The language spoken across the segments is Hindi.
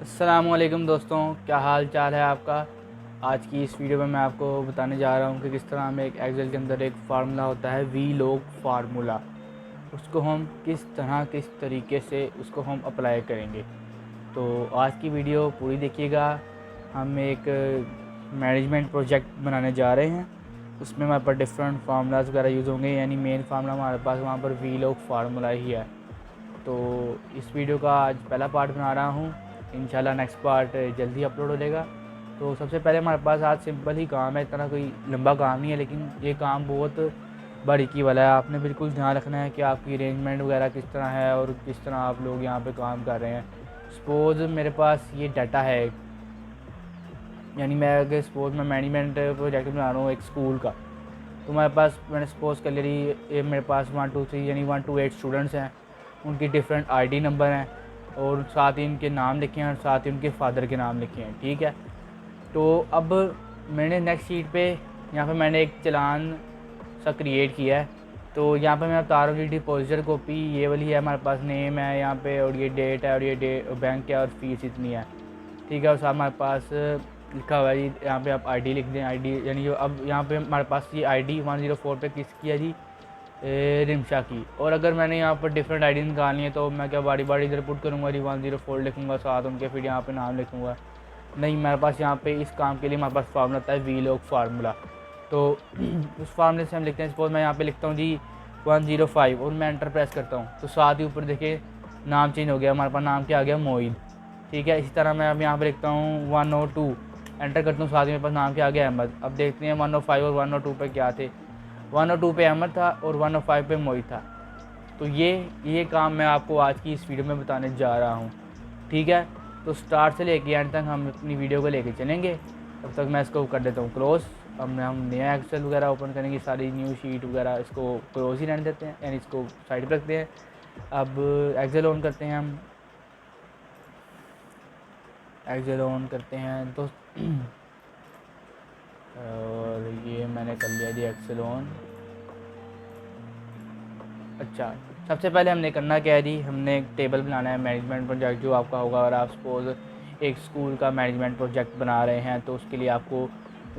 अस्सलामुअलैकुम दोस्तों, क्या हाल चाल है आपका। आज की इस वीडियो में मैं आपको बताने जा रहा हूँ कि किस तरह हमें एक एक्सेल के अंदर एक फार्मूला होता है वी लॉग फार्मूला, उसको हम किस तरीके से उसको हम अप्लाई करेंगे। तो आज की वीडियो पूरी देखिएगा। हम एक मैनेजमेंट प्रोजेक्ट बनाने जा रहे हैं, उसमें हमारे पास डिफरेंट फार्मूलाज वगैरह यूज़ होंगे, यानी मेन फार्मूला हमारे पास वहाँ पर वी लॉग फार्मूला ही है। तो इस वीडियो का आज पहला पार्ट बना रहा हूँ, इंशाल्लाह नेक्स्ट पार्ट जल्दी अपलोड हो जाएगा। तो सबसे पहले हमारे पास आज सिंपल ही काम है, इतना कोई लंबा काम नहीं है, लेकिन ये काम बहुत बारीकी वाला है। आपने बिल्कुल ध्यान रखना है कि आपकी अरेंजमेंट वगैरह किस तरह है और किस तरह आप लोग यहाँ पे काम कर रहे हैं। सपोज़ मेरे पास ये डाटा है, यानी मैं अगर सपोज़ मैं मैनेजमेंट प्रोजेक्ट बना रहा हूँ एक स्कूल का, तो मेरे पास मैंने सपोज़ कर लिया मेरे पास 1 2 3 यानी 1 to 8 स्टूडेंट्स हैं, उनकी डिफरेंट आईडी नंबर हैं और साथ ही उनके नाम लिखे हैं और साथ ही उनके फादर के नाम लिखे हैं। ठीक है, तो अब मैंने नेक्स्ट शीट पे यहाँ पे मैंने एक चालान सा क्रिएट किया है। तो यहाँ पे मैं बता रहा हूँ, डिपॉजिटर कॉपी ये वाली है, हमारे पास नेम है यहाँ पे और ये डेट है और ये बैंक है और फीस इतनी है। ठीक है, और साथ हमारे पास लिखा हुआ है जी, यहाँ पे आप आईडी लिख दें। आईडी यानी अब यहाँ पे हमारे पास ये आईडी 104 पे किसकी है जी, रिमशा की। और अगर मैंने यहाँ पर डिफरेंट आईडी निकालनी है तो मैं क्या बारी बारी इधर पुट करूँगा जी, 104 लिखूँगा साथ उनके, फिर यहाँ पे नाम लिखूँगा। नहीं, मेरे पास यहाँ पे इस काम के लिए हमारे पास फार्मूला आता है वी लॉग फार्मूला। तो उस फार्मूले से हम लिखते हैं, सपोज मैं यहाँ पे लिखता हूँ जी 105 और मैं एंटर प्रेस करता हूँ, तो साथ ही ऊपर देखिए नाम चेंज हो गया, हमारे पास नाम क्या आ गया, मोइद। ठीक है, इसी तरह मैं अब यहाँ पे लिखता हूँ 102, एंटर करता हूँ, साथ ही मेरे पास नाम क्या आ गया, अहमद। अब देखते हैं 105 और 102 पे क्या थे। 102 पे अहमद था और 105 पे मोहित था। तो ये काम मैं आपको आज की इस वीडियो में बताने जा रहा हूँ। ठीक है, तो स्टार्ट से लेके एंड तक हम अपनी वीडियो को लेके चलेंगे। तब तक मैं इसको कर देता हूँ क्लोज। अब हम नया एक्सेल वगैरह ओपन करेंगे, सारी न्यू शीट वगैरह इसको क्लोज ही रहने देते हैं, यानी इसको साइड पर रखते हैं। अब एक्सेल ऑन करते हैं, हम एक्सेल ऑन करते हैं तो और ये मैंने कर लिया जी एक्सेल ऑन। अच्छा, सबसे पहले हमने करना क्या है जी, हमने एक टेबल बनाना है मैनेजमेंट प्रोजेक्ट जो आपका होगा। और आप सपोज़ एक स्कूल का मैनेजमेंट प्रोजेक्ट बना रहे हैं, तो उसके लिए आपको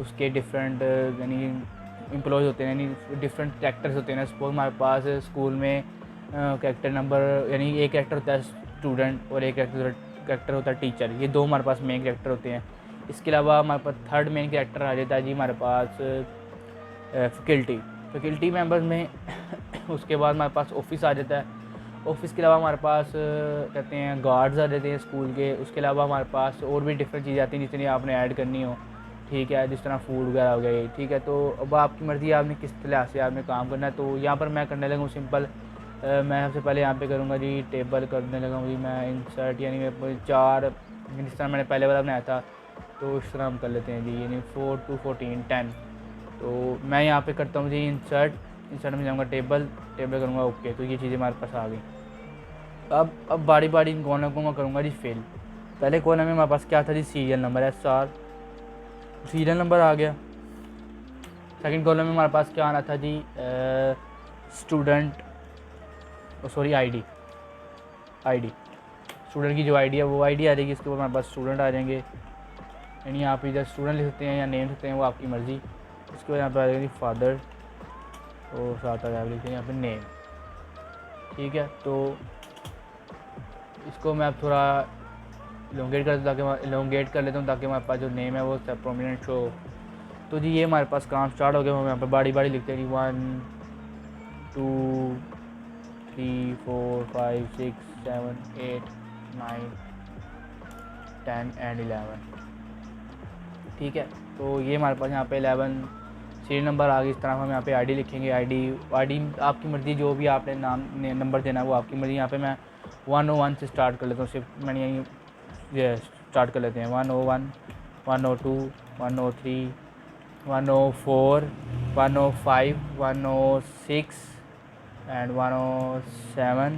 उसके डिफरेंट यानी एम्प्लॉयज़ होते हैं, यानी डिफरेंट कैरेक्टर्स होते हैं ना। सपोज़ हमारे पास स्कूल में कैरेक्टर नंबर यानी एक कैरेक्टर होता है स्टूडेंट और एक कैरेक्टर होता है टीचर, ये दो हमारे पास मेन कैरेक्टर होते हैं। इसके अलावा हमारे पास थर्ड मेन कैरेक्टर आ जाता है जी हमारे पास फैकल्टी मेंबर्स में। उसके बाद हमारे पास ऑफिस आ जाता है। ऑफिस के अलावा हमारे पास कहते हैं गार्ड्स आ जाते हैं स्कूल के। उसके अलावा हमारे पास और भी डिफरेंट चीज़ें आती हैं जितनी आपने ऐड करनी हो। ठीक है, जिस तरह फूड वगैरह हो गई। ठीक है, तो अब आपकी मर्ज़ी है आपने किस तरह से आपने काम करना है। तो यहाँ पर मैं करने लगा हूँ सिंपल। मैं सबसे पहले यहाँ पे करूँगा जी टेबल करने लगा हूँ जी मैं इंसर्ट, यानी मेरे पास 4 जिस तरह मैंने पहले वाला बनाया था, तो इस तरह हम कर लेते हैं जी, यानी 4 to 14 10। तो मैं यहाँ पे करता हूँ जी इंसर्ट में जाऊँगा टेबल करूँगा ओके। तो ये चीज़ें हमारे पास आ गई। अब बारी बारी इन कॉलम को मैं करूँगा जी फिल। पहले कॉलम में हमारे पास क्या था जी, serial number SR, serial number आ गया। सेकंड कॉलम में हमारे पास क्या आना था जी, स्टूडेंट सॉरी आईडी स्टूडेंट की जो आईडी है वो आईडी आ जाएगी। इसके ऊपर हमारे पास स्टूडेंट आ जाएंगे, यानी आप इधर स्टूडेंट लिख सकते हैं या नेम सकते हैं, वो आपकी मर्ज़ी। इसके बाद यहाँ पर आ जाएगी फादर और साथ आ जाएगा लिखते हैं यहाँ पे नेम। ठीक है, तो इसको मैं अब थोड़ा इलोंगेट कर लेता हूँ ताकि हमारे पास जो नेम है वो सब प्रोमिनेंट शो हो। तो जी ये हमारे पास काम स्टार्ट हो गया। हम यहाँ पर बारी बारी लिखते हैं जी 1 2 3 4 5 6 7 8 9 10 एंड 11। ठीक है, तो ये हमारे पास यहाँ पे 11 सीरियल नंबर आ गई। इस तरह हम यहाँ पे आईडी लिखेंगे। आईडी आपकी मर्ज़ी, जो भी आपने नंबर देना है वो आपकी मर्ज़ी। यहाँ पे मैं 101 से स्टार्ट कर लेता हूँ, सिर्फ मैंने यहीं ये स्टार्ट कर लेते हैं। 101 102 103 104 105 106 एंड 107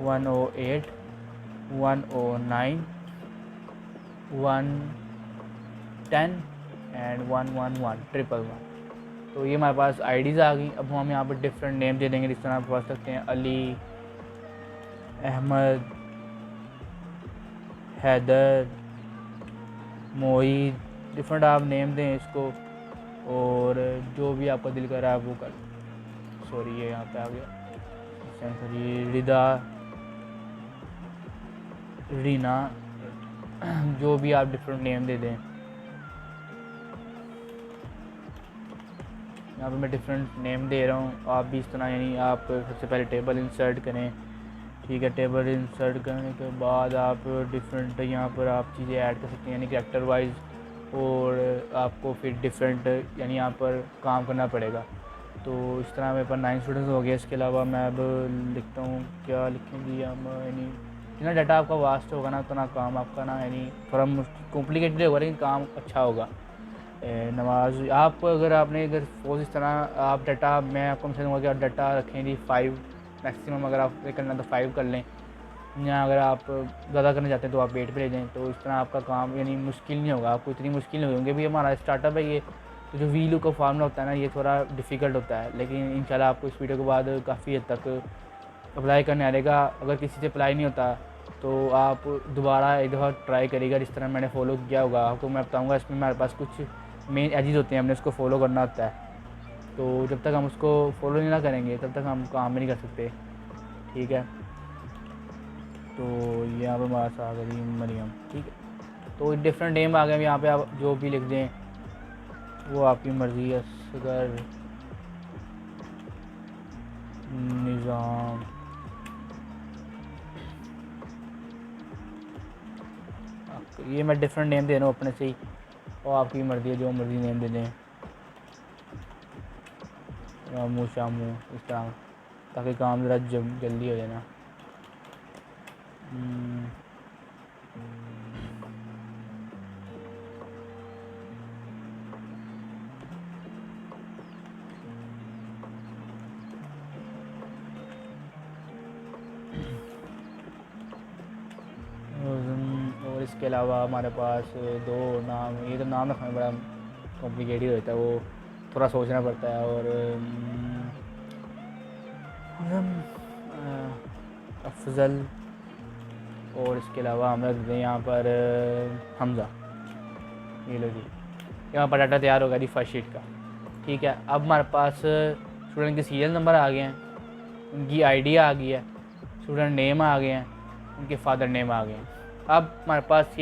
108 109 110 एंड 111 111। तो ये हमारे पास आईडीज़ आ गई। अब हम यहाँ पर डिफरेंट नेम दे देंगे, जिस तरह आप पढ़ सकते हैं अली, अहमद, हैदर, मोहित, डिफरेंट आप नेम दें इसको, और जो भी आपका दिल कर रहा है वो कर। सॉरी ये यहाँ पे आ गया सेंसरी, रिदा, रीना, जो भी आप डिफरेंट नेम दे दें। यहाँ पे मैं डिफरेंट नेम दे रहा हूँ, आप भी इस तरह, यानी आप सबसे पहले टेबल इंसर्ट करें, ठीक है। टेबल इंसर्ट करने के बाद आप डिफरेंट यहाँ पर आप चीज़ें ऐड कर सकते हैं, यानी कैरेक्टर वाइज, और आपको फिर डिफरेंट यानी यहाँ पर काम करना पड़ेगा। तो इस तरह मेरे पास 9 स्टूडेंट्स हो गए। इसके अलावा मैं अब लिखता हूँ, क्या लिखेंगे हम, यानी जितना डाटा आपका वास्ट होगा ना उतना काम आपका ना यानी थोड़ा कॉम्प्लिकेटेड होगा लेकिन काम अच्छा होगा। नमाज आप अगर आपने अगर सपोज इस तरह आप डाटा, मैं आपको समझ दूँगा कि आप डाटा रखें जी 5 मैक्सिमम, अगर आप करना तो 5 कर लें, या अगर आप ज़्यादा करना चाहते हैं तो आप 8 पे ले जाएँ। तो इस तरह आपका काम यानी मुश्किल नहीं होगा, आपको इतनी मुश्किल नहीं होगी। भी हमारा स्टार्टअप है ये, तो जो वी लुक का फार्मूला होता है ना ये थोड़ा डिफ़िकल्ट होता है, लेकिन इंशाल्लाह आपको इस वीडियो के बाद काफ़ी हद तक अप्लाई करने आएगा। अगर किसी से अप्लाई नहीं होता तो आप दोबारा एक दफ़ा ट्राई करिएगा, जिस तरह मैंने फ़ॉलो किया होगा आपको मैं बताऊँगा। इसमें हमारे पास कुछ मेन एजेस होते हैं, हमने उसको फॉलो करना होता है। तो जब तक हम उसको फॉलो नहीं ना करेंगे तब तक हम काम भी नहीं कर सकते, ठीक है। तो यहाँ पर हमारा साथ गई मरियम, ठीक है। तो डिफरेंट नेम आ गए, यहाँ पे आप जो भी लिख दें वो आपकी मर्ज़ी है। असगर, निज़ाम, ये मैं डिफरेंट नेम दे रहा हूँ अपने से ही, और आपकी मर्ज़ी है जो मर्ज़ी नेम दे दें, रामू, शामू, इस तरह, ताकि काम ज़रा जल्दी हो जाए ना। और इसके अलावा हमारे पास 2 नाम, ये तो नाम रखना बड़ा कॉम्प्लिकेटेड होता है, वो थोड़ा सोचना पड़ता है। और अफजल, और इसके अलावा हम रख दें यहाँ पर हमज़ा। ये लो जी, यहाँ पर डाटा तैयार होगा जी फर्स्ट शीट का, ठीक है। अब हमारे पास स्टूडेंट के सीरियल नंबर आ गए हैं, उनकी आईडी आ गई है, स्टूडेंट नेम आ गए हैं, उनके फादर नेम आ गए हैं। अब हमारे पास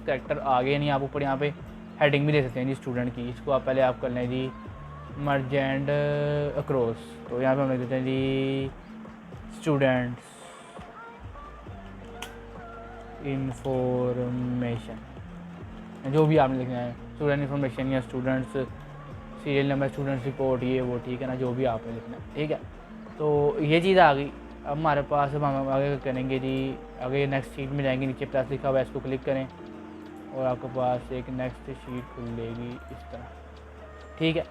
कैरेक्टर आ गए, नहीं आप ऊपर यहाँ पे हेडिंग भी दे सकते हैं जी स्टूडेंट की। इसको आप पहले आप कर लें जी मर्ज एंड अक्रॉस। तो यहाँ पे हम लिख देते हैं जी स्टूडेंट्स इंफॉर्मेशन, जो भी आपने लिखना है, स्टूडेंट इंफॉर्मेशन या students serial number, students report, ये वो, ठीक है ना, जो भी आपने लिखना है, ठीक है। तो ये चीज़ आ गई। अब हमारे पास अब हम आगे करेंगे जी, आगे नेक्स्ट शीट में जाएंगे, नीचे प्लस लिखा हुआ है इसको क्लिक करें और आपके पास एक नेक्स्ट शीट खुलेगी इस तरह, ठीक है।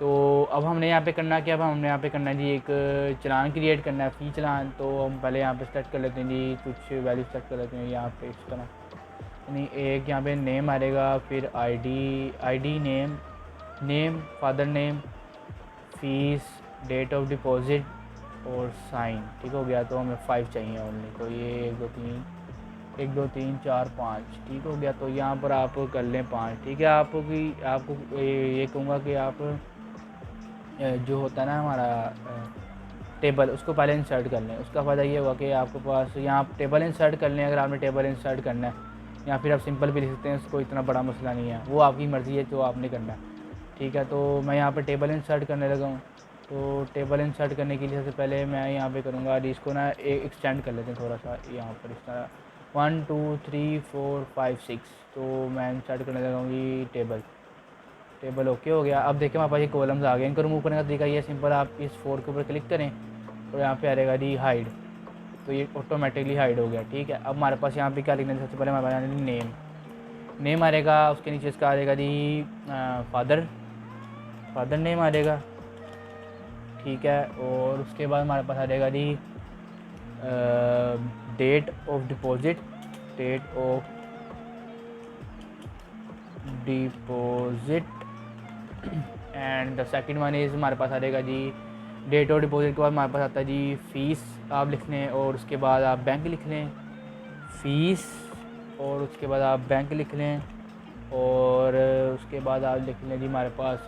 तो अब हमने यहाँ पे करना क्या, अब हमने यहाँ पे करना है जी एक चलान क्रिएट करना है, फ़ी चलान। तो हम पहले यहाँ पे सेट कर लेते हैं जी, कुछ वैल्यू सेट कर लेते हैं यहाँ पे इस तरह, यानी एक यहाँ पे नेम आएगा, फिर ID name, father name, fees, date of deposit और साइन, ठीक हो गया। तो हमें 5 चाहिए ओनली, तो ये 1 2 3 4 5, ठीक हो गया। तो यहाँ पर आप कर लें 5, ठीक है। आपको ये कहूँगा कि आप जो होता है ना हमारा टेबल, उसको पहले इंसर्ट कर लें। उसका फ़ायदा ये होगा कि आपके पास यहाँ टेबल इंसर्ट कर लें, अगर आपने टेबल इंसर्ट करना है, या फिर आप सिंपल भी लिख सकते हैं, उसको इतना बड़ा मसला नहीं है, वो आपकी मर्ज़ी है जो आपने करना है, ठीक है। तो मैं यहाँ पे टेबल इंसर्ट करने लगा हूँ। तो टेबल इंसर्ट करने के लिए सबसे पहले मैं यहाँ पे करूँगा, इसको ना एक्सटेंड कर लेते हैं थोड़ा सा, यहाँ पर इस तरह 1 2 3 4 5 6। तो मैं इंसर्ट करने लगा हूँ टेबल ओके हो गया। अब देखें हमारे पास ये कॉलम्स आ गए, इनको रिमूव करने का तरीका ये सिंपल, आप इस 4 के ऊपर क्लिक करें और यहाँ पे आ रहेगा जी हाइड, तो ये ऑटोमेटिकली हाइड हो गया, ठीक है। अब हमारे पास यहाँ पे क्या लिखना है, सबसे पहले हमारे पास नेम आ रहेगा, उसके नीचे इसका आ रहेगा जी फादर नेम आ रहेगा, ठीक है। और उसके बाद हमारे पास आ रहेगा जी date of deposit and the second one is हमारे पास आ रहेगा जी डेट ऑफ डिपॉजिट के बाद हमारे पास आता है जी फ़ीस आप लिख लें, और उसके बाद आप बैंक लिख लें, फ़ीस और उसके बाद आप बैंक लिख लें और उसके बाद आप लिख लें जी हमारे पास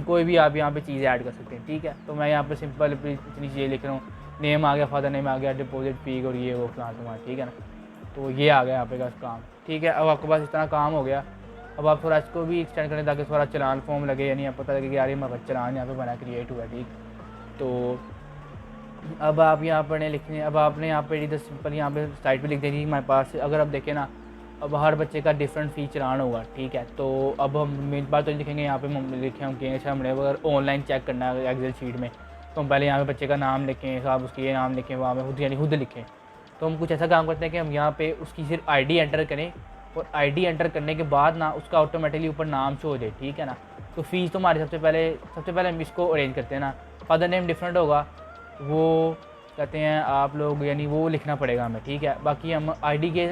कोई भी आप यहाँ पे चीज़ें ऐड कर सकते हैं, ठीक है। तो मैं यहाँ पे सिंपल इतनी चीज़ें लिख रहा हूँ, नेम आ गया, फादर नेम आ गया, डिपॉजिट फी और ये वो फलाना तुम्हारा, ठीक है ना। तो ये आ गया यहाँ पे का काम, ठीक है। अब आपके पास इतना काम हो गया, अब आप थोड़ा इसको भी एक्सटेंड करें ताकि थोड़ा चलान फॉर्म लगे, यानी आप पता लगे कि यार ये मेरा चलान यहाँ पे बना क्रिएट हुआ, ठीक। तो अब आप यहाँ पर लिखने, अब आपने यहाँ पे इधर सिंपल यहाँ पे साइड पे लिख देंगे हमारे पास, अगर आप देखें ना, अब हर बच्चे का डिफरेंट फ़ी चलान होगा, ठीक है। तो अब हम मेन बात तो लिखेंगे यहाँ पे लिखे हम कहेंगे अच्छा हमने अगर ऑनलाइन चेक करना है एक्सेल शीट में, तो हम पहले यहाँ पे बच्चे का नाम लिखें, साहब उसके ये नाम लिखें, वहाँ पे खुद यानी खुद लिखें। तो हम कुछ ऐसा काम करते हैं कि हम यहाँ पे उसकी सिर्फ आईडी एंटर करें और आईडी एंटर करने के बाद ना उसका ऑटोमेटिकली ऊपर नाम शो हो जाए, ठीक है ना। तो फ़ीस तो हमारे सबसे पहले हम इसको अरेंज करते हैं ना, फादर नेम डिफरेंट होगा, वो कहते हैं आप लोग यानी वो लिखना पड़ेगा हमें, ठीक है। बाकी हम आईडी के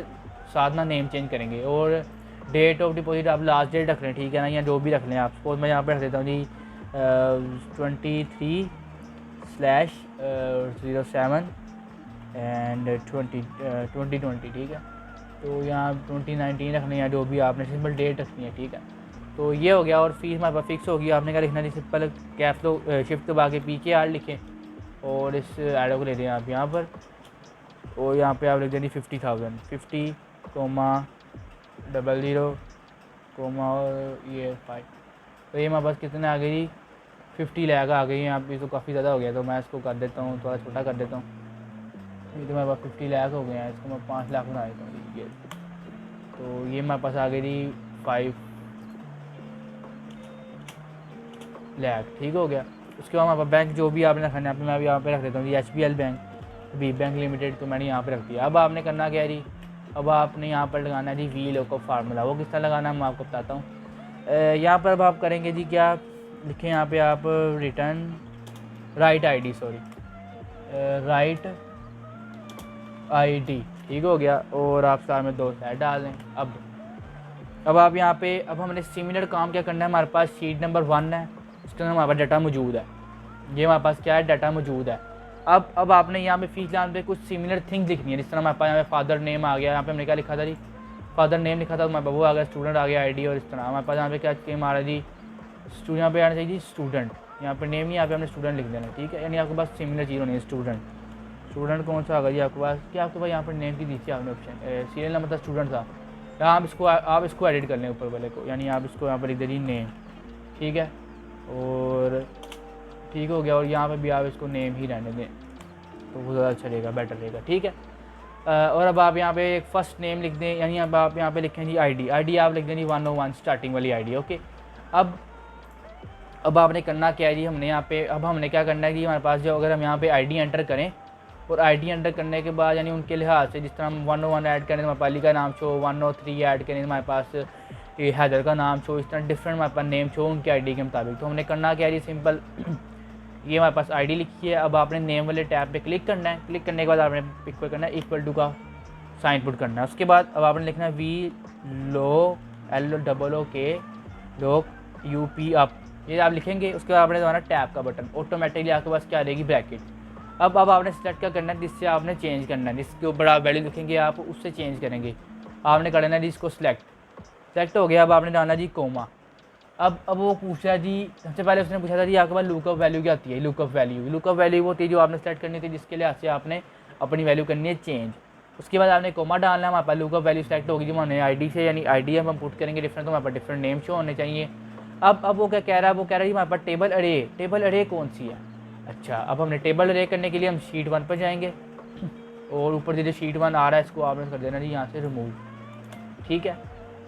साथ ना नेम चेंज करेंगे और डेट ऑफ डिपॉजिट आप लास्ट डेट रख लें, ठीक है ना, या जो भी रख लें आप। सपोज मैं यहाँ पे रख देता हूँ जी 23/07 एंड 2020, ठीक है। तो यहाँ 2019 रखने या जो भी आपने सिंपल डेट रखनी है, ठीक है। तो ये हो गया और फीस हमारे पास फिक्स होगी। आपने क्या लिखना है, सिंपल कैप लो शिफ्ट दबा के PKR लिखें और इस एडो को ले दें आप यहाँ पर, और यहाँ पे आप लिख देंगे 50,000 50, 00, और ये 5। तो ये हमारे पास कितने आ गई जी 50 लाख आ गई। यहाँ पे तो काफ़ी ज़्यादा हो गया, तो मैं इसको कर देता हूँ, थोड़ा छोटा कर देता हूँ। ये तो हमारे पास 50 लाख हो गए हैं, इसको मैं 5 लाख बना देता हूँ ये। तो ये हमारे पास आ गई जी 5 लाख, ठीक हो गया। उसके बाद हमारे पास बैंक जो भी आपने रखना है, यहाँ पे मैं यहाँ पे रख देता हूँ जी HBL bank, B bank limited, तो मैंने यहाँ पे रख दिया। अब आपने करना क्या है जी, अब आपने यहाँ पर लगाना है जी वी लोकअप फार्मूला। वो किस तरह लगाना है मैं आपको बताता हूँ। यहाँ पर अब आप करेंगे जी क्या लिखें यहाँ पे आप return right ID, right ID, ठीक हो गया। और आप साथ में 2 सेट डाल दें। अब आप यहाँ पे अब हमने सिमिलर काम क्या करना है, हमारे पास शीट नंबर 1 है, उसके अंदर हमारे पास डाटा मौजूद है, ये हमारे पास क्या है डाटा मौजूद है। अब आपने यहाँ पे फीस लाइन पे कुछ सिमिलर थिंग्स लिखनी है। जिस तरह हमारे पास यहाँ पे फादर नेम आ गया, यहाँ पे हमने क्या लिखा था जी फादर नेम लिखा था, हमारे बाबू आ गया, स्टूडेंट आ गया आईडी, और इस तरह हमारे पास यहाँ पे क्या स्कीम आ रहा है जी स्टूडेंट, यहाँ पे आना चाहिए जी स्टूडेंट, यहाँ पे नेम नहीं, यहाँ पे हमने स्टूडेंट लिख देना, ठीक है। यानी आपके पास सिमिलर चीज़ होनी है स्टूडेंट कौन सा आ गया जी आपके पास, क्या आपके पास यहाँ पर नेम की दी थी आपने ऑप्शन, सीरियल नंबर था स्टूडेंट था। यहाँ आप इसको एडिट कर लें ऊपर वाले को, यानी आप इसको यहाँ पर लिख दीजिए नेम, ठीक है, और ठीक हो गया। और यहाँ पे भी आप इसको नेम ही रहने दें तो वो ज़्यादा अच्छा रहेगा, बेटर रहेगा, ठीक है। और अब आप यहाँ पे एक फ़र्स्ट नेम लिख दें, यानी अब आप यहाँ पे लिखें जी आईडी आप लिख दें जी 101 स्टार्टिंग वाली आईडी, ओके। अब आपने करना क्या है जी, हमने क्या करना है कि हमारे पास जो अगर हम यहाँ पे आईडी एंटर करें और आईडी एंटर करने के बाद यानी उनके लिहाज से, जिस तरह हम 101 ऐड करें तो हमारे पास अली का नाम शो, 103 ऐड करें तो हमारे पास ये हैदर का नाम शो, इस तरह डिफरेंट हमारे पास नेम शो उनके आईडी के मुताबिक। तो हमने करना क्या है जी सिंपल ये हमारे पास आईडी लिखी है। अब आपने नेम वाले टैब पे क्लिक करना है, क्लिक करने के बाद आपने पिक पर करना है इक्वल टू का साइन पुट करना है। उसके बाद अब आपने लिखना है वी लो LOOK लोक UP अप, ये आप लिखेंगे। उसके बाद आपने दबाना टैब का बटन, ऑटोमेटिकली आपके पास क्या रहेगी ब्रैकेट। अब आपने सेलेक्ट क्या करना है, जिससे आपने चेंज करना है, जिसके ऊपर आप वैल्यू लिखेंगे आप उससे चेंज करेंगे। आपने करना है जी इसको सेलेक्ट हो गया। अब आपने डालना जी कोमा। अब वो पूछा जी, सबसे पहले उसने पूछा था जी आपके पास लुकअप वैल्यू क्या आती है। लुकअप वैल्यू वो थी जो आपने सेलेक्ट करनी थी, जिसके लिए आपसे आपने अपनी वैल्यू करनी है चेंज। उसके बाद आपने कोमा डालना है, हमारे पास लुकअप वैल्यू सेलेक्ट होगी जो हमारे आईडी से, यानी आईडी हम पुट करेंगे डिफरेंट, तो हमारे पास डिफरेंट नेम शो होने चाहिए। अब वो क्या कह रहा है, वो कह रहा है हमारे पास टेबल अरे कौन सी है। अच्छा, अब हमने टेबल अरे करने के लिए हम शीट 1 पर जाएंगे और ऊपर जो शीट 1 आ रहा है इसको आपने कर देना जी यहाँ से रिमूव, ठीक है।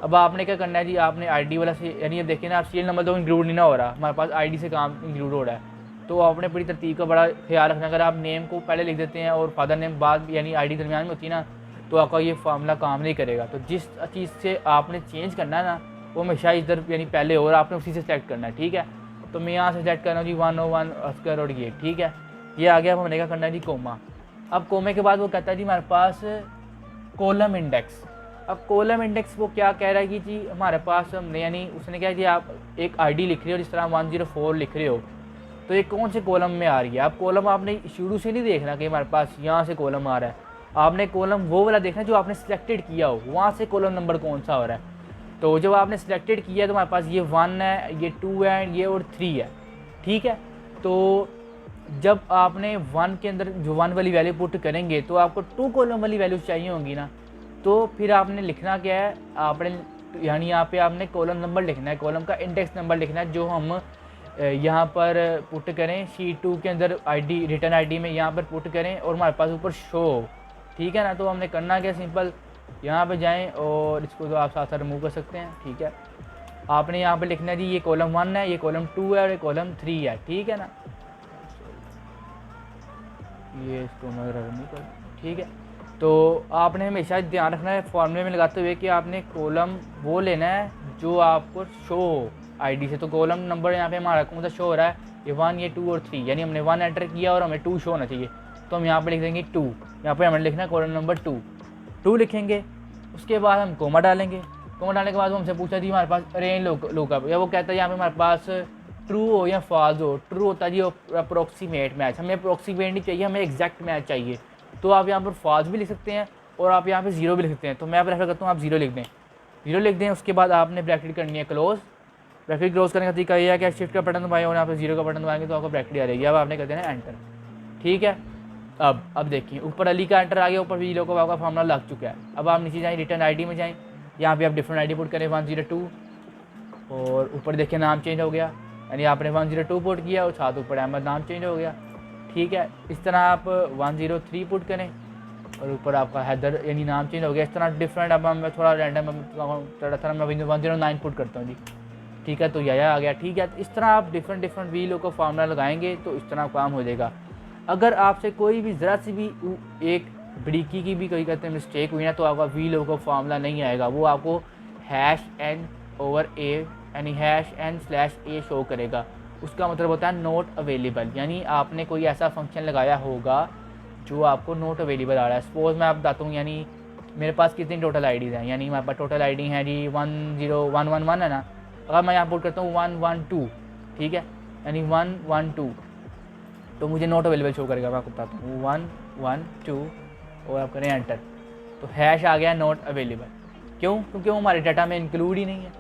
अब आपने क्या करना है जी, आपने आईडी वाला से, यानी अब देखिए ना आप सीरियल नंबर तो इंक्लूड नहीं ना हो रहा, हमारे पास आईडी से काम इंक्लूड हो रहा है। तो आपने पूरी तरतीब का बड़ा ख्याल रखना। अगर आप नेम को पहले लिख देते हैं और फादर नेम बाद यानी आईडी दरमियान में होती है ना, तो आपका ये फार्मूला काम नहीं करेगा। तो जिस चीज़ से आपने चेंज करना है ना, वो हमेशा इधर यानी पहले और आपने उसी से सेलेक्ट करना है, ठीक है। तो मैं यहाँ से सेलेक्ट कर रहा हूँ जी 101 अस्कर और ये, ठीक है, ये आ गया। अब हमने क्या करना है जी कोमा। अब कोमे के बाद वो कहता है जी हमारे पास कॉलम इंडेक्स। अब कॉलम इंडेक्स वो क्या कह रहा है कि जी हमारे पास हमने यानी उसने क्या जी आप एक आईडी लिख रहे हो जिस तरह 104 लिख रहे हो, तो ये कौन से कॉलम में आ रही है। आप कॉलम आपने शुरू से नहीं देखना कि हमारे पास यहाँ से कॉलम आ रहा है, आपने कॉलम वो वाला देखना है जो आपने सिलेक्टेड किया हो, वहाँ से कॉलम नंबर कौन सा हो रहा है। तो जब आपने सिलेक्टेड किया है तो हमारे पास ये 1 है, ये 2 है, ये और 3 है, ठीक है। तो जब आपने 1 के अंदर जो 1 वाली वैल्यू पुट करेंगे तो आपको 2 कॉलम वाली वैल्यूज चाहिए होंगी ना। तो फिर आपने लिखना क्या है, आपने यानी यहाँ पे आपने कॉलम नंबर लिखना है, कॉलम का इंडेक्स नंबर लिखना है, जो हम यहाँ पर पुट करें शीट 2 के अंदर आईडी रिटर्न आईडी में यहाँ पर पुट करें और हमारे पास ऊपर शो हो, ठीक है ना। तो हमने करना क्या, सिंपल यहाँ पे जाएं और इसको तो आप साथ साथ रिमूव कर सकते हैं, ठीक है। आपने यहाँ पे लिखना है जी ये कॉलम 1 है, ये कॉलम 2 है और ये कॉलम 3 है, ठीक है ना। ये इसको मैं रिमूव कर, ठीक है। तो आपने हमेशा ध्यान रखना है फॉर्मूले में लगाते हुए कि आपने कॉलम वो लेना है जो आपको शो हो आईडी से। तो कॉलम नंबर यहाँ पे हमारा कौन सा शो हो रहा है, ये 1, ये 2 और 3, यानी हमने 1 एंटर किया और हमें 2 शो होना चाहिए। तो हम यहाँ पे लिख देंगे 2, यहाँ पे हमें लिखना है कॉलम नंबर 2 लिखेंगे। उसके बाद हम कोमा डालेंगे, कोमा डालने के बाद वो हमसे पूछा जी हमारे पास रेंज लुकअप, या वो कहता है यहाँ पे हमारे पास ट्रू हो या फॉल्स हो। ट्रू होता है जी अप्रोक्सीमेट मैच, हमें अप्रोक्सीमेट नहीं चाहिए, हमें एग्जैक्ट मैच चाहिए। तो आप यहाँ पर फॉल्स भी लिख सकते हैं और आप यहाँ पे 0 भी लिख सकते हैं। तो मैं प्रेफर करता हूँ आप 0 लिख दें, 0 लिख दें। उसके बाद आपने ब्रैकेट करनी है क्लोज। ब्रैकेट क्लोज करने का तरीका यह है कि शिफ्ट का बटन दबाएं और यहाँ पे 0 का बटन दबाएंगे तो आपको ब्रैकेट आ जाएगी। अब आपने कर देना एंटर, ठीक है। अब देखिए ऊपर अली का एंटर आ गया, ऊर वीलो का आपका फॉर्मूला लग चुका है। अब आप नीचे जाएँ, रिटर्न आईडी में जाएँ, यहाँ पे आप डिफरेंट आईडी पुट करें 102 और ऊपर देखिए नाम चेंज हो गया, यानी आपने 102 पुट किया और साथ ऊपर अहमद नाम चेंज हो गया, ठीक है। इस तरह आप 103 पुट करें और ऊपर आपका हैदर यानी नाम चेंज हो गया। इस तरह डिफरेंट, अब मैं थोड़ा रैंडम थोड़ा मैं 109 पुट करता हूँ जी, ठीक है। तो यह आ गया, ठीक है। इस तरह आप डिफरेंट वीलो को फार्मूला लगाएंगे तो इस तरह काम हो जाएगा। अगर आपसे कोई भी ज़रा सी भी एक बरीकी की भी कोई कहते हैं मिस्टेक हुई ना तो आपका वीलो को फार्मूला नहीं आएगा, वो आपको #n/a यानी #n/a शो करेगा। उसका मतलब होता है नॉट अवेलेबल, यानी आपने कोई ऐसा फंक्शन लगाया होगा जो आपको नॉट अवेलेबल आ रहा है। सपोज़ मैं आप बताता हूँ, यानी मेरे पास कितनी टोटल आईडीज़ हैं, यानी मेरे पास टोटल आईडी है जी 10111 है ना। अगर मैं यहाँ पुट करता हूँ 112, ठीक है, यानी 112 तो मुझे नॉट अवेलेबल शो करेगा। मैं आपको बताता हूँ 112 और आप करें एंटर तो हैश आ गया नॉट अवेलेबल। क्यों? क्योंकि वो हमारे डाटा में इंक्लूड ही नहीं है,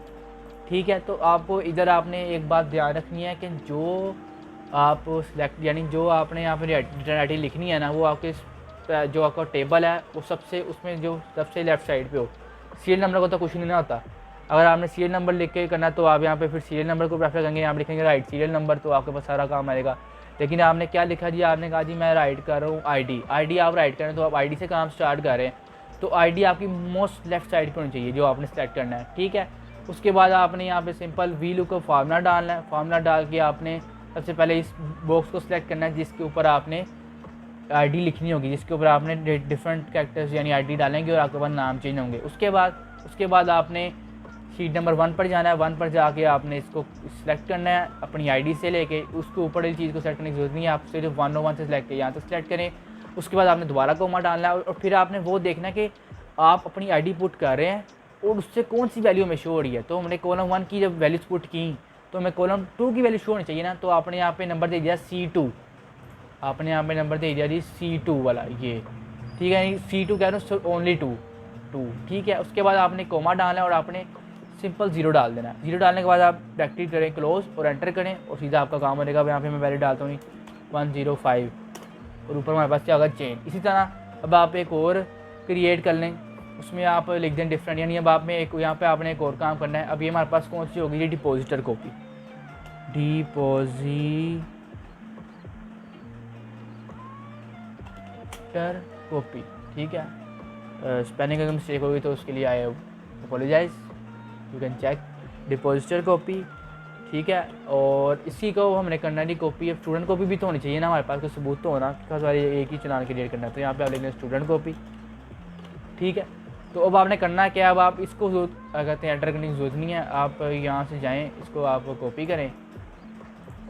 ठीक है। तो आपको इधर आपने एक बात ध्यान रखनी है कि जो आप सिलेक्ट यानी जो आपने यहाँ पर रिटर्न आईडी लिखनी है ना, वो आपके जो आपका टेबल है वो सबसे उसमें जो सबसे लेफ्ट साइड पे हो। सीरियल नंबर को तो कुछ नहीं होता। अगर आपने सीरियल नंबर लिख के करना तो आप यहाँ पे फिर सीरियल नंबर को प्रेफर करेंगे, यहाँ पर लिखेंगे राइट सीरियल नंबर, तो आपके पास सारा काम आएगा। लेकिन आपने क्या लिखा जी, आपने कहा जी मैं राइट कर रहा हूँ आईडी आप राइट करें तो आप आईडी से काम स्टार्ट कर रहे हैं, तो आईडी आपकी मोस्ट लेफ्ट साइड पर होनी चाहिए जो आपने सेलेक्ट करना है, ठीक है। उसके बाद आपने यहाँ पे सिंपल वीलो का फार्मूला डालना है। फार्मूला डाल के आपने सबसे पहले इस बॉक्स को सिलेक्ट करना है जिसके ऊपर आपने आईडी लिखनी होगी, जिसके ऊपर आपने डिफरेंट कैरेक्टर्स यानी आईडी डालेंगे और आपके पास नाम चेंज होंगे। उसके बाद आपने शीट नंबर 1 पर जाना है। 1 पर जाके आपने इसको सिलेक्ट करना है अपनी आईडी से लेके, उसके ऊपर वाली चीज़ को सेलेक्ट करने की जरूरत नहीं है, आप सिर्फ 101 से सिलेक्ट करें, यहाँ तक सिलेक्ट करें। उसके बाद आपने दोबारा कोमा डालना है और फिर आपने वो देखना कि आप अपनी आईडी पुट कर रहे हैं और उससे कौन सी वैल्यू में शो हो रही है। तो हमने कॉलम 1 की जब वैल्यूज पुट की तो हमें कॉलम 2 की वैल्यू शो होनी चाहिए ना। तो आपने यहाँ पे नंबर दे दिया C2, आपने यहाँ पे नंबर दे दिया जी C2 वाला, ये ठीक है, C2 कह रहे हो ओनली 2, ठीक है। उसके बाद आपने कोमा डालना है और आपने सिंपल 0 डाल देना है। 0 डालने के बाद आप ब्रैकेट करें क्लोज और एंटर करें और सीधा आपका काम बनेगा। यहाँ पे मैं वैल्यू डालता हूँ 105 और ऊपर हमारे पास क्या होगा चेंज। इसी तरह अब आप एक और क्रिएट कर लें, उसमें आप लिख दें डिफरेंट, यानी अब आप में एक यहाँ पे आपने एक और काम करना है। अब ये हमारे पास कौन सी होगी, ये डिपॉजिटर कॉपी, डिपॉजिटर कॉपी, ठीक है। स्पेलिंग अगर मिस्टेक होगी तो उसके लिए I apologise, you can check. Depositor copy, ठीक है। और इसी को हमने करना है कॉपी। अब स्टूडेंट कॉपी भी तो होनी चाहिए ना हमारे पास, कोई सबूत तो होना, सारी एक ही चलान क्रिएट करना है। तो यहाँ पे आप लिख लें स्टूडेंट कॉपी, ठीक है। तो अब आपने करना है क्या, अब आप इसको कहते हैं एंटर करने की जरूरत नहीं है, आप यहाँ से जाएँ, इसको आप कॉपी करें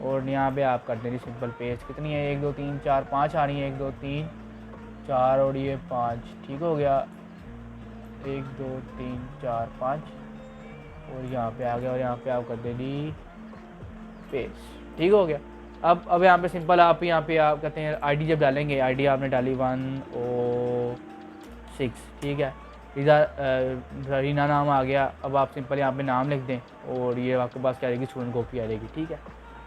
और यहाँ पे आप कर दें सिंपल पेज। कितनी है, 1 2 3 4 5 आ रही है, 1 2 3 4 और ये 5, ठीक हो गया, 1 2 3 4 5 और यहाँ पे आ गया और यहाँ पे आप कर देंगी पेज, ठीक हो गया। अब यहाँ पे सिंपल आप यहाँ पे आप कहते हैं आईडी जब डालेंगे, आईडी आपने डाली 1 और 6, ठीक है। रीज़ा रीना नाम आ गया। अब आप सिंपल यहाँ पे नाम लिख दें और ये आपके पास क्या रहेगी, स्टूडेंट कॉपी आ जाएगी, ठीक है।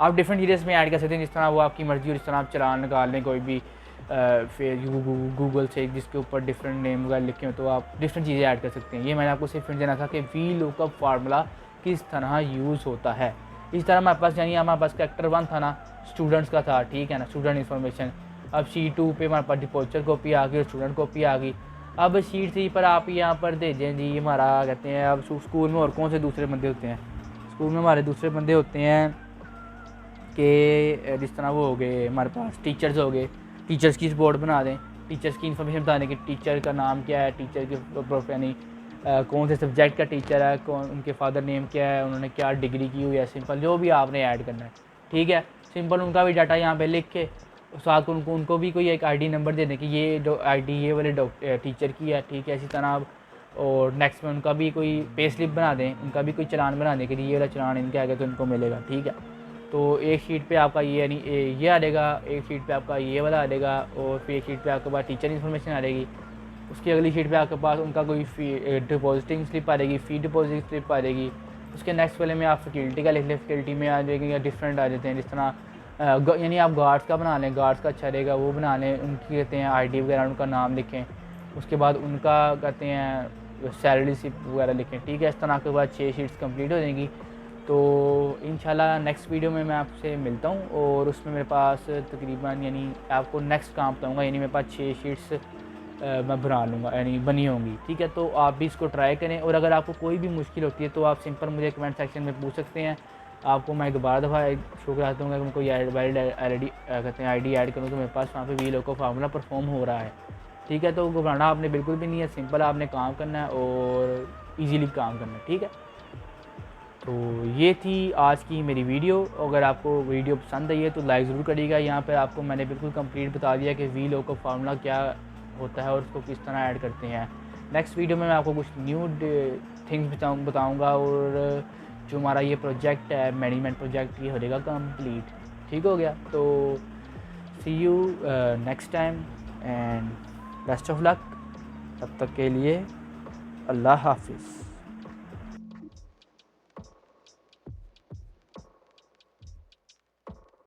आप डिफरेंट चीज़ें इसमें ऐड कर सकते हैं, जिस तरह वो आपकी मर्ज़ी हो, जिस तरह आप चलान निकाल लें कोई भी फिर गूगल से जिसके ऊपर डिफरेंट नेम वगैरह लिखे हो, तो आप डिफरेंट चीज़ें ऐड कर सकते हैं। ये मैंने आपको सिर्फ देना था कि वी लुकअप फार्मूला किस तरह यूज़ होता है। इस तरह हमारे पास यानी हमारे पास कैरेक्टर 1 था ना, स्टूडेंट्स का था, ठीक है ना, स्टूडेंट इन्फॉर्मेशन। अब शीट 2 पे हमारे पास डिपॉजिटर कॉपी आ गई और स्टूडेंट कॉपी आ गई। अब शीट 3 पर आप यहाँ पर दे दें जी हमारा कहते हैं, अब स्कूल में और कौन से दूसरे बंदे होते हैं, स्कूल में हमारे दूसरे बंदे होते हैं कि जिस तरह वो हो गए हमारे पास टीचर्स हो गए। टीचर्स की बोर्ड बना दें, टीचर्स की इन्फॉर्मेशन बताने की, टीचर का नाम क्या है, टीचर के यानी कौन से सब्जेक्ट का टीचर है, कौन उनके फादर नेम क्या है, उन्होंने क्या डिग्री की हुई है, सिंपल जो भी आपने ऐड करना है, ठीक है। सिंपल उनका भी डाटा यहाँ पे लिख के साथ उनको भी कोई एक आईडी नंबर दे दें कि ये आईडी ये वाले टीचर की है, ठीक है। इसी तरह आप और नेक्स्ट में उनका भी कोई पे स्लिप बना दें, उनका भी कोई चलान बना दें कि ये वाला चलान इनके आगे तो इनको मिलेगा, ठीक है। तो एक शीट पे आपका ये यानी ये आ जाएगा, एक शीट पे आपका ये वाला आ जाएगा और फिर एक शीट पे आपके पास टीचर इन्फॉर्मेशन आ जाएगी। उसकी अगली शीट पे आपके पास उनका कोई डिपॉजिटिंग स्लिप आ जाएगी, फ़ी डिपॉजिट स्लिप आ जाएगी। उसके नेक्स्ट वाले में आप फैकल्टी का लिख लें, फैकल्टी में आ जाएगी या डिफरेंट आ जाते हैं, जिस तरह यानी आप गार्ड्स का बना लें, गार्ड्स का अच्छा रहेगा वो बना लें, उनकी कहते हैं आईडी वगैरह उनका नाम लिखें। उसके बाद उनका कहते हैं सैलरी स्लिप वगैरह लिखें, ठीक है। इस तरह के बाद 6 शीट्स कंप्लीट हो जाएंगी। तो इंशाल्लाह नेक्स्ट वीडियो में मैं आपसे मिलता हूँ और उसमें मेरे पास तकरीबन यानी आपको नेक्स्ट काम बताऊँगा, यानी मेरे पास 6 शीट्स मैं बना लूँगा यानी बनी होंगी, ठीक है। तो आप भी इसको ट्राई करें और अगर आपको कोई भी मुश्किल होती है तो आप सिंपल मुझे कमेंट सेक्शन में पूछ सकते हैं। आपको मैं दोबारा दफ़ा शो कराता हूँ कि मैं कोई वैलिड कहते हैं आईडी ऐड करूँ तो मेरे पास वहाँ पे वी लुकअप फार्मूला परफॉर्म हो रहा है, ठीक है। तो घबराना आपने बिल्कुल भी नहीं है, सिंपल आपने काम करना है और ईजीली काम करना है, ठीक है। तो ये थी आज की मेरी वीडियो। अगर आपको वीडियो पसंद आई है तो लाइक ज़रूर करिएगा। यहाँ पर आपको मैंने बिल्कुल कंप्लीट बता दिया कि वी लुकअप फार्मूला क्या होता है और उसको किस तरह ऐड करते हैं। नेक्स्ट वीडियो में मैं आपको कुछ न्यू थिंग्स बताऊँगा और जो हमारा ये प्रोजेक्ट है मैनेजमेंट प्रोजेक्ट, ये हो जाएगा कंप्लीट, ठीक हो गया। तो see you next time and best of luck. तब तक के लिए अल्लाह हाफिज़।